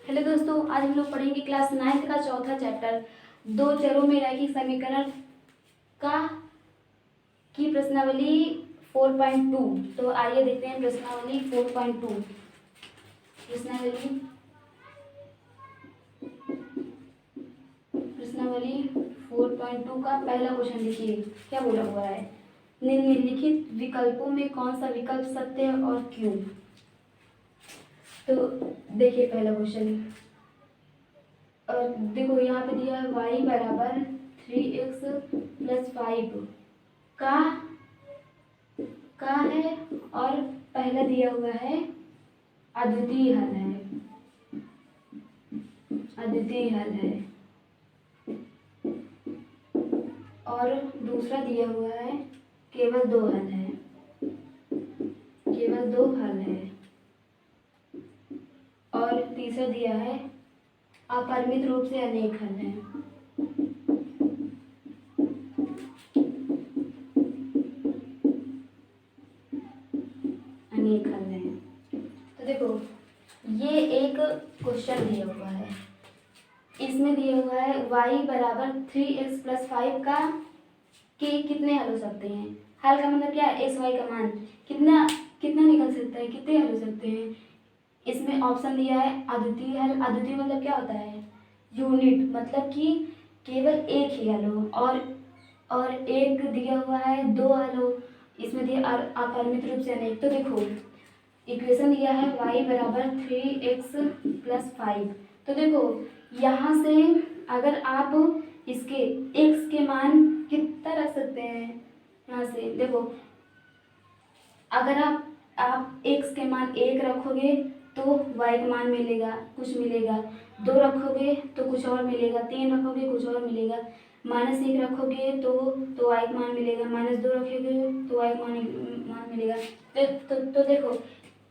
Hello दोस्तों, आज हम लोग पढ़ेंगे क्लास 9th का चौथा चैप्टर दो चरों में रैखिक समीकरण का की प्रश्नावली 4.2। तो आइए देखते हैं प्रश्नावली 4.2। प्रश्नावली 4.2 का पहला क्वेश्चन देखिए क्या बोला हुआ है। निम्नलिखित विकल्पों में कौन सा विकल्प सत्य है और क्यों। तो देखिए पहला क्वेश्चन, और देखो यहाँ पे दिया है y बराबर 3x + 5 का है, और पहला दिया हुआ है अद्वितीय हल है, अद्वितीय हल है, और दूसरा दिया हुआ है केवल दो हल है, केवल दो हल है, और तीसरा दिया है अपरिमित रूप से अनेक हल है। अनेक हल है। तो देखो ये एक क्वेश्चन दिया हुआ है, इसमें दिया हुआ है y बराबर 3x + 5 का के कितने हल हो सकते हैं। हल का मतलब क्या है, x y का मान कितना कितना निकल सकता है, कितने हल हो सकते हैं। इसमें ऑप्शन दिया है अद्वितीय हल। अद्वितीय मतलब क्या होता है, यूनिट, मतलब कि केवल एक ही हल हो, और एक दिया हुआ है दो हल हो। इसमें दिया अपरिमित रूप से अनेक। तो देखो इक्वेशन दिया है y बराबर 3x + 5। तो देखो यहाँ से अगर आप इसके x के मान कितना रख सकते हैं, यहाँ से देखो अगर आप x के मान 1 रखोगे तो y का मान मिलेगा, कुछ मिलेगा। 2 रखोगे तो कुछ और मिलेगा। 3 रखोगे कुछ और मिलेगा। -1 रखोगे तो y का मान मिलेगा। -2 रखोगे तो y का मान मिलेगा। तो देखो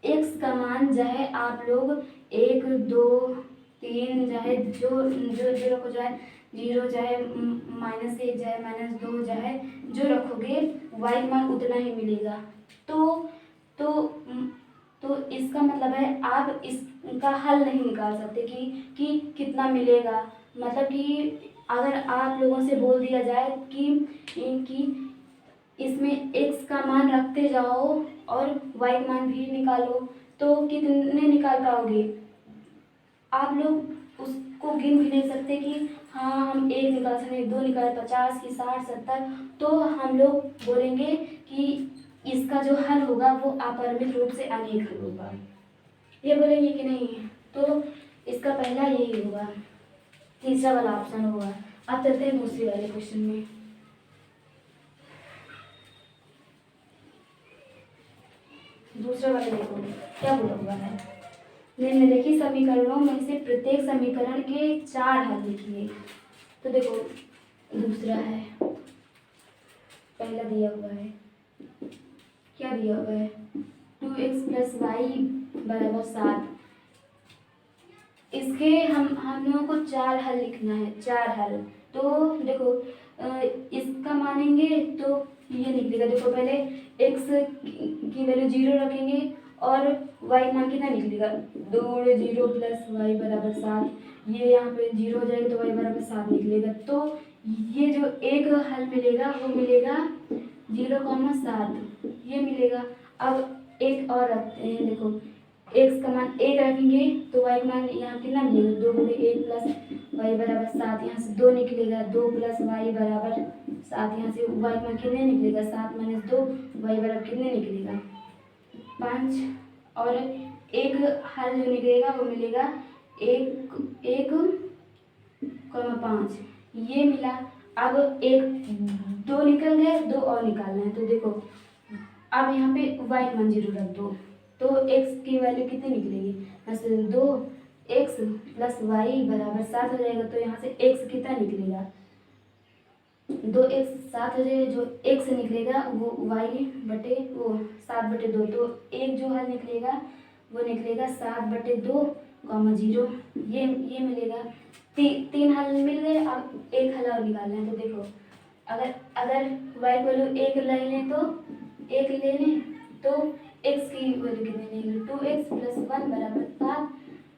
x का मान चाहे आप लोग 1 2 3 चाहे जो जो जो रखो, चाहे 0 चाहे -1 चाहे -2 चाहे जो रखोगे y का मान उतना ही मिलेगा। तो तो तो इसका मतलब है आप इसका हल नहीं निकाल सकते कि कितना मिलेगा। मतलब कि अगर आप लोगों से बोल दिया जाए कि इसमें x का मान रखते जाओ और y का मान भी निकालो, तो कितने निकाल पाओगे। आप लोग उसको गिन भी नहीं सकते कि हाँ हम 1 निकाल सकते, 2 निकाल, 50 की 60 70। तो हम लोग बोलेंगे कि इसका जो हल होगा वो अपरिमित रूप से अनेक हल होगा, ये बोलेंगे कि नहीं। तो इसका पहला यही होगा, तीसरा वाला ऑप्शन होगा। अब चलते हैं दूसरे वाले क्वेश्चन में। दूसरा वाला देखो क्या बोला हुआ है। निम्नलिखित समीकरणों में से प्रत्येक समीकरण के 4 हल लिखिए। तो देखो दूसरा है, पहला दिया हुआ है क्या दिया हुआ है 2x + y बराबर 7। इसके हम लोगों को 4 हल लिखना है, 4 हल। तो देखो इसका मानेंगे तो ये निकलेगा। देखो पहले x की वैल्यू 0 रखेंगे और y मान कितना निकलेगा 2 × 0 + y बराबर 7। ये यहाँ पे 0 हो जाएगा तो y बराबर 7 निकलेगा। तो ये जो एक हल मिलेगा वो मिलेगा 0,7 ये मिलेगा। अब एक और रखते हैं, देखो x का मान 1 रखेंगे तो y का मान यहाँ कितना मिलेगा 2 × 1 + y बराबर 7। यहाँ से 2 निकलेगा, 2 + y बराबर 7। यहाँ से y का मान कितने निकलेगा 7 - 2 y बराबर कितने निकलेगा 5। और एक हल जो निकलेगा वो मिलेगा 1,5 ये मिला। अब एक 2 निकल गए, 2 और निकालना है। तो देखो अब यहाँ पे y का मान 0 रख दो तो x की वैल्यू कितनी निकलेगी, यहाँ से 2x + y बराबर 7 हो जाएगा। तो यहाँ से x कितना निकलेगा 2x 7 हो जाएगा। जो x निकलेगा वो y बटे वो 7/2। तो एक जो हल निकलेगा वो निकलेगा 7/2, 0 ये मिलेगा। 3 हल मिल गए। अब एक हल और निकालना है। तो देखो अगर y की वैल्यू 1 ले लें तो 1 ले लें तो x की वैल्यू कितनी लेंगे 2x + 1 बराबर 7।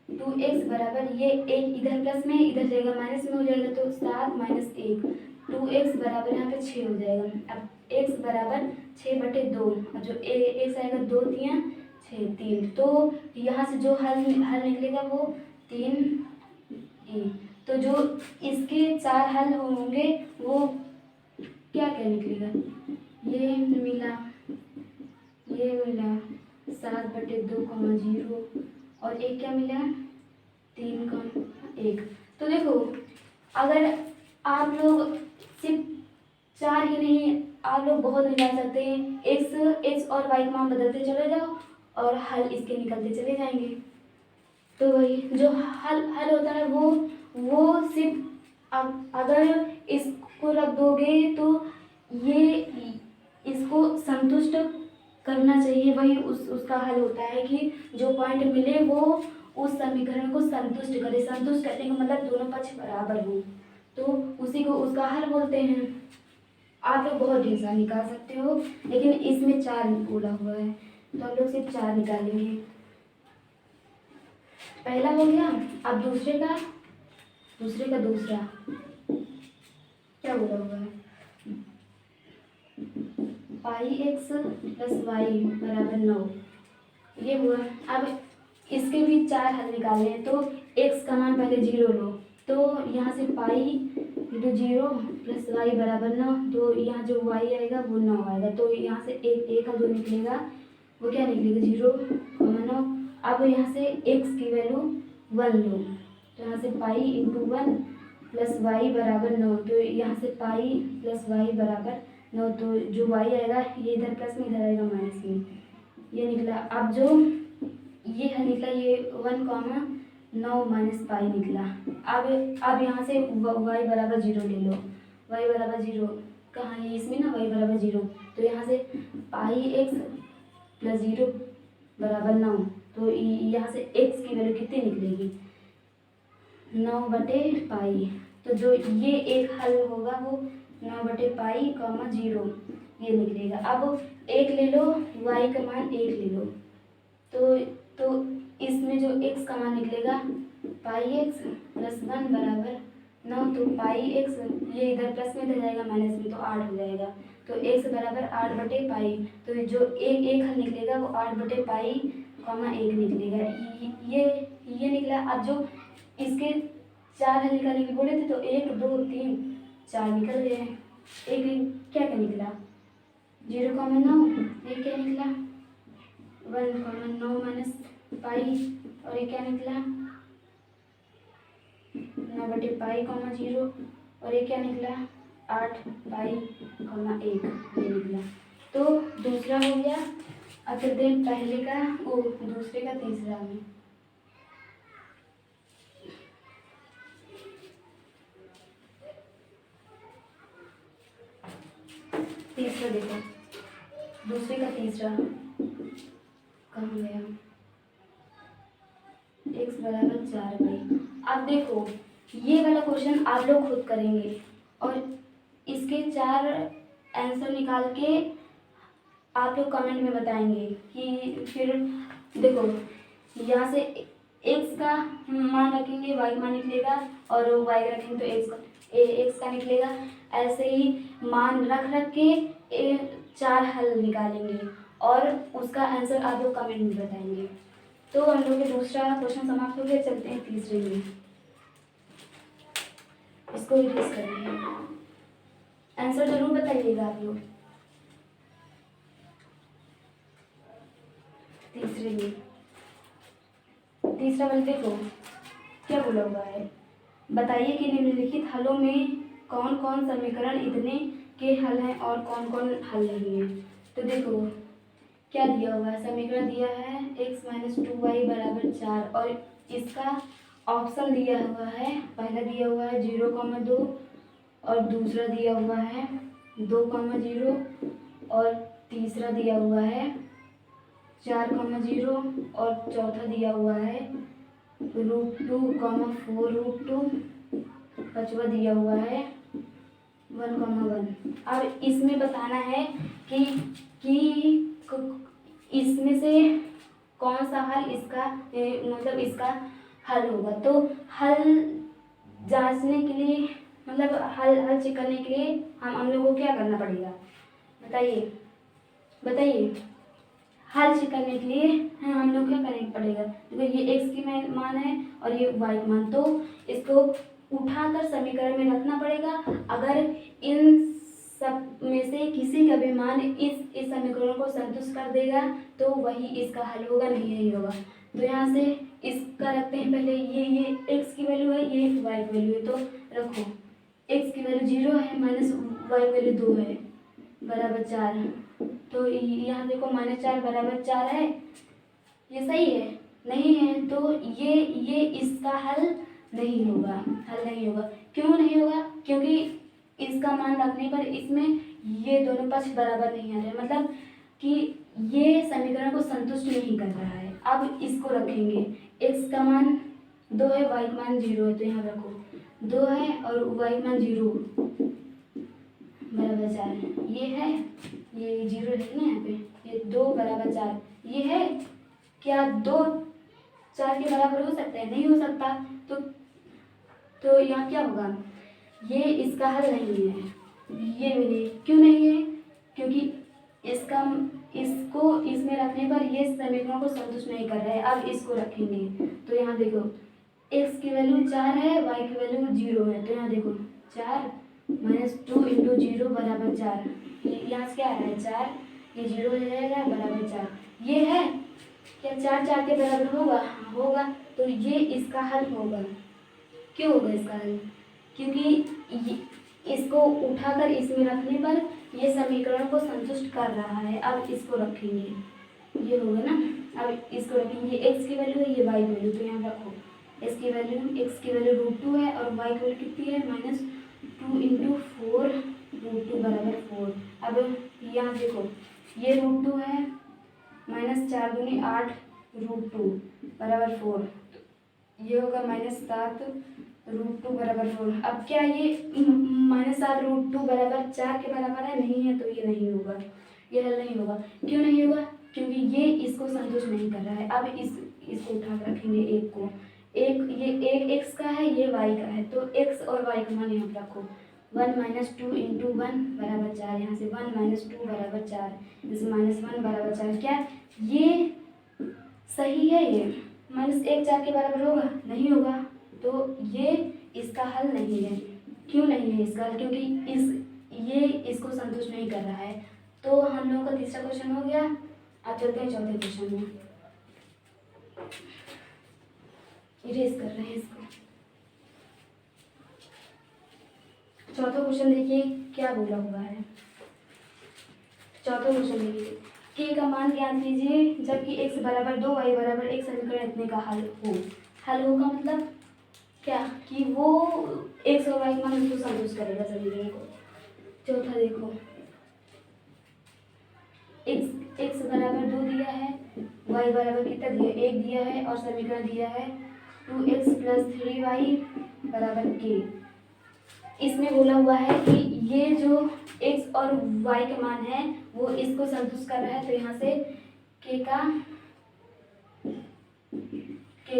2x बराबर ये एक इधर प्लस में इधर जाएगा माइनस में हो जाएगा, तो 7 माइनस 1, 2x बराबर यहाँ पे 6 हो जाएगा। अब x बराबर 6/2 और जो x आएगा 2 तियाँ 6 3, तो यहाँ से जो हल निकलेगा वो 3a। तो जो इसके 4 हल होंगे वो क्या क्या निकलेगा, ये मिला 7/2, 0 और एक क्या मिला 3, 1। तो देखो अगर आप लोग सिर्फ 4 ही नहीं, आप लोग बहुत निकाल सकते हैं। x और y का मान बदलते चले जाओ और हल इसके निकलते चले जाएंगे। तो वही जो हल होता है वो सिर्फ अगर इसको रख दोगे तो ये इसको संतुष्ट करना चाहिए, वही उसका हल होता है कि जो पॉइंट मिले वो उस समीकरण को संतुष्ट करे। संतुष्ट करने का मतलब दोनों पक्ष बराबर हो, तो उसी को उसका हल बोलते हैं। आप लोग बहुत ढेर सारा निकाल सकते हो, लेकिन इसमें 4 बोला हुआ है तो हम लोग सिर्फ 4 निकालेंगे। पहला हो गया। अब दूसरे का दूसरा क्या बोला हुआ है, πx + y = 9, ये हुआ। अब इसके भी 4 हल निकालने हैं, तो x का मान पहले 0 लो, तो यहाँ से π/0 + y = 9, तो यहाँ जो y आएगा वो 9 आएगा, तो यहाँ से एक का जो निकलेगा वो क्या निकलेगा 0,9। अब यहाँ से x की वैल्यू 1 लो, तो यहाँ से π × 1 + y = 9, तो यहाँ से π + y = 9, तो जो y आएगा ये इधर प्लस में इधर आएगा माइनस में, ये निकला। अब जो ये है निकला ये 1,9 - π निकला। अब यहाँ से y = 0 ले लो, y = 0 कहाँ है इसमें ना, y = 0, तो यहाँ से πx + 0 = 9, तो यहाँ से x की वैल्यू कितनी निकलेगी 9/π। तो जो ये एक हल होगा वो 9/π, 0 ये निकलेगा। अब एक ले लो, y का मान 1 ले लो, तो इसमें जो x का मान निकलेगा πx + 1 = 9, तो πx ये इधर प्लस में इधर जाएगा माइनस में, तो 8 हो जाएगा, तो x = 8/π। तो जो एक हल निकलेगा वो 8/π, 1 निकलेगा। ये निकला। अब जो इसके 4 हल निकालने के बोले थे, तो 1 2 3 4 निकल गए हैं। एक क्या निकला 0,9, एक क्या निकला 1,9 - π, और ये क्या निकला 9/π, 0, और ये क्या निकला 8/π, 1 ये निकला। तो दूसरा हो गया। अब चलते हैं पहले का दूसरे का तीसरा में। तीसरा देखो, दूसरे का तीसरा कहाँ गया, x = 4y। अब देखो ये वाला क्वेश्चन आप लोग खुद करेंगे और इसके 4 आंसर निकाल के आप लोग कमेंट में बताएंगे कि फिर देखो यहाँ से x का मान रखेंगे y का मान निकलेगा, और y का रखेंगे तो x का निकलेगा। ऐसे ही मान रख के 4 हल निकालेंगे और उसका आंसर आप लोग कमेंट में बताएंगे। तो हम लोग के दूसरा क्वेश्चन समाप्त हो गया। चलते हैं तीसरे में, इसको रिलीज करेंगे। आंसर जरूर बताइएगा आप लोग। तीसरे में तीसरा वाला देखो क्या बोला हुआ है, बताइए कि निम्नलिखित हलों में कौन कौन समीकरण इतने के हल हैं और कौन कौन हल नहीं है। तो देखो क्या दिया हुआ है, समीकरण दिया है x - 2y = 4, और इसका ऑप्शन दिया हुआ है, पहला दिया हुआ है 0,2, और दूसरा दिया हुआ है 2,0, और तीसरा दिया हुआ है 4,0, और चौथा दिया हुआ है √2, 4√2, पांचवा दिया हुआ है 1,1। अब इसमें बताना है कि इसमें से कौन सा हल इसका मतलब इसका हल होगा। तो हल जांचने के लिए मतलब हल चेक करने के लिए हम लोगों को क्या करना पड़ेगा, बताइए बताइए। हल चेक करने के लिए हम लोग क्या करना पड़ेगा, देखो ये x की मान है और ये y का मान, तो इसको उठाकर समीकरण में रखना पड़ेगा। अगर इन सब में से किसी का भी मान इस समीकरण को संतुष्ट कर देगा तो वही इसका हल होगा, नहीं होगा। तो यहाँ से इसका रखते हैं पहले, ये x की वैल्यू है, ये y की वैल्यू है, तो रखो x की वैल्यू 0 है माइनस y की वैल्यू 2 है बराबर 4। तो यहाँ देखो -4 बराबर 4 है, ये सही है? नहीं है, तो ये इसका हल नहीं होगा, हल नहीं होगा। क्यों नहीं होगा? क्योंकि इसका मान रखने पर इसमें ये दोनों पक्ष बराबर नहीं आ रहे, मतलब कि ये समीकरण को संतुष्ट नहीं कर रहा है। अब इसको रखेंगे, x का मान 2 है, y का मान 0 है, तो यहाँ रखो 2 है और y का मान 0 बराबर 4, ये है, ये 0 लिखना यहाँ पे, ये 2 बराबर 4, ये है। क्या 2 4 के बराबर हो सकता है? नहीं हो सकता। तो यहाँ क्या होगा, ये इसका हल नहीं है, ये भी नहीं। क्यों नहीं है? क्योंकि इसको इसमें रखने पर ये समीकरण को संतुष्ट नहीं कर रहा है। अब इसको रखेंगे तो यहाँ देखो x की वैल्यू 4 है, y की वैल्यू 0 है, तो यहाँ देखो 4 माइनस 2 इंटू 0 बराबर 4, यहाँ से क्या आ रहा है 4, ये 0 हो जाएगा बराबर 4, ये है। क्या 4 4 के बराबर होगा? हाँ होगा, तो ये इसका हल होगा। क्यों होगा इसका हल? क्योंकि इसको उठाकर इसमें रखने पर ये समीकरण को संतुष्ट कर रहा है। अब इसको रखेंगे, ये होगा ना। अब इसको रखेंगे, ये x की वैल्यू है, ये y की वैल्यू, तो यहाँ रखो x की वैल्यू √2 है और y की वैल्यू कितनी है -2 इंटू 4 √2 बराबर 4। अब यहाँ देखो ये √2 है, -4 दूनी 8 √2 बराबर 4, ये होगा -7 √2 बराबर 4। अब क्या ये -7 √2 बराबर 4 के बराबर है? नहीं है, तो ये नहीं होगा, ये हल नहीं होगा। क्यों नहीं होगा? क्योंकि ये इसको संतुष्ट नहीं कर रहा है। अब इसको उठा कर रखेंगे, एक को ये एक x का है, ये y का है, तो x और y का मान यहाँ पर रखो 1 - 2 इंटू 1 बराबर 4, यहाँ से 1 - 2 बराबर 4, जैसे -1 बराबर 4। क्या ये सही है? ये -1 4 के बराबर होगा? नहीं होगा, तो ये इसका हल नहीं है। क्यों नहीं है इसका हल? क्योंकि ये इसको संतुष्ट नहीं कर रहा है। तो हम लोगों का तीसरा क्वेश्चन हो गया। अब चलते हैं चौथे क्वेश्चन में, इरेज कर रहे हैं इसको। चौथा क्वेश्चन देखिए क्या बोला हुआ है। चौथा क्वेश्चन देखिए, k का मान ज्ञात कीजिए जबकि x बराबर 2 y बराबर 1 समीकरण इतने का हल हो। हल हो का मतलब क्या कि वो x और y का मान उसको संतुष्ट करेगा समीकरण को। चौथा देखो, x बराबर 2 दिया है, y बराबर कितना दिया, 1 दिया है और समीकरण दिया है 2x + 3y बराबर k। इसमें बोला हुआ है कि ये जो x और y का मान है वो इसको संतुष्ट कर रहा है, तो यहाँ से k का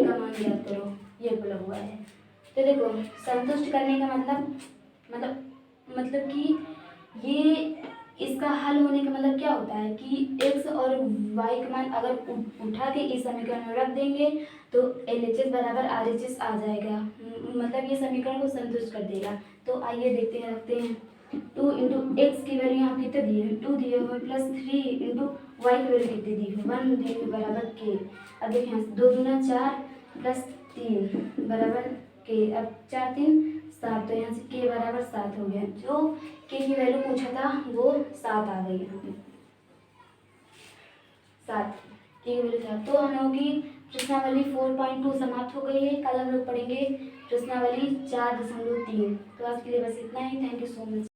मान ज्ञात करो, ये बोला हुआ है। तो देखो संतुष्ट करने का मतलब कि ये इसका हल होने का मतलब क्या होता है कि x और y का मान अगर उठा के इस समीकरण में रख देंगे तो LHS बराबर RHS आ जाएगा, मतलब ये समीकरण को संतुष्ट कर देगा। तो आइए देखते हैं, रखते हैं 2 इंटू एक्स की वैल्यू यहाँ कितने दिए हैं 2 दिए हुए प्लस 3 इंटू वाई की वैल्यू कितनी दी है 1 दी हुई बराबर के। अब देखिए यहाँ 2 दूना 4 प्लस 3 बराबर के। अब 4 3 7, तो यहाँ से के बराबर 7 हो गया। जो के की वैल्यू पूछा था वो 7 आ गई यहाँ पे 7 के की वैल्यू 7। तो हम लोगों की प्रश्नावली 4.2 समाप्त हो गई है। कल हम लोग पढ़ेंगे प्रश्नावली 4.3। तो आज के लिए बस इतना ही। Thank you so much.